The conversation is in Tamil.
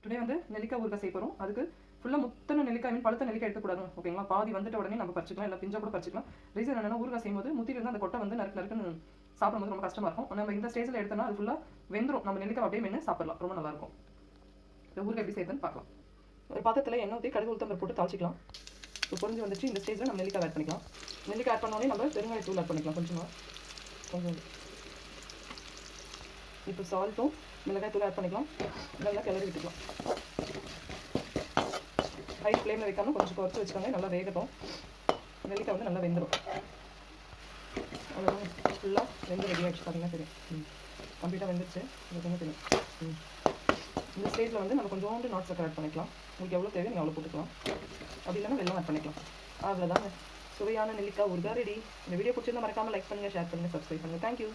டுடே வந்து நெல்லிக்காய் ஊறுகாய் செய்ய போகிறோம். அதுக்கு ஃபுல்லாக முத்தன நெல்லிக்காய் மீன் பழுத்த நெல்லிக்காய் எடுக்கக்கூடாது, ஓகேங்களா? பாதி வந்துட்டு உடனே நம்ம பறிச்சிக்கலாம், இல்லை பிஞ்சா கூட பறிச்சிக்கலாம். ரீசன் என்னன்னா ஊறுகாய் செய்யும்போது முத்திட்டு இருந்தால் அந்த கொட்டை வந்து நறுக்குன்னு சாப்பிடும்போது ரொம்ப கஷ்டமாக இருக்கும். நம்ம இந்த ஸ்டேஜில் எடுத்தோம்னா அது ஃபுல்லாக வெந்துடும், நம்ம நெல்லிக்காய் அப்படியே மென்று சாப்பிடலாம், ரொம்ப நல்லாயிருக்கும். இந்த ஊறுகாய் எப்படி செய்யுதுன்னு பார்க்கலாம். ஒரு பாத்திரத்தில் எண்ணெய் ஊற்றி கடுகு உளுத்தம்பருப்பு போட்டு தாளிச்சிக்கலாம். இப்போ பொரிஞ்சு வந்துச்சு, இந்த ஸ்டேஜில் நம்ம நெல்லிக்காய் ஆட் பண்ணிக்கலாம். நெல்லிக்காய் ஆட் பண்ணோடனே நம்ம பெருங்காயத்தூள் ஆட் பண்ணிக்கலாம் கொஞ்சம். இப்போ சால்ட்டும் மிளகாய் தூள் ஆட் பண்ணிக்கலாம். நல்லா கிளறி விட்டுக்கலாம். ஹை ஃப்ளேமில் வைக்காமல் கொஞ்சம் குறைச்சி வச்சுக்கோங்க, நல்லா வேகட்டும். நெல்லிக்காய் வந்து நல்லா வெந்துடும். அவ்வளோதான், ஃபுல்லாக வெந்து ரெடி ஆகிடுச்சு. பார்த்தீங்கன்னா தெரியும், கம்ப்ளீட்டாக வெந்துருச்சு. பார்த்தீங்கன்னா தெரியும். இந்த ஸ்டேஜில் வந்து நம்ம கொஞ்சோண்டு நாட்டு சக்கரை ஆட் பண்ணிக்கலாம். உங்களுக்கு எவ்வளோ தேவையோ நீங்கள் அவ்வளோ போட்டுக்கலாம். அப்படி இல்லைன்னா வெல்லம் ஆட் பண்ணிக்கலாம். அவ்வளோதாங்க, சுவையான நெல்லிக்காய் ஊறுகாய் ரெடி. இந்த வீடியோ பிடிச்சிருந்தா மறக்காமல் லைக் பண்ணுங்கள், ஷேர் பண்ணுங்கள், சப்ஸ்கிரைப் பண்ணுங்கள். தேங்க்யூ.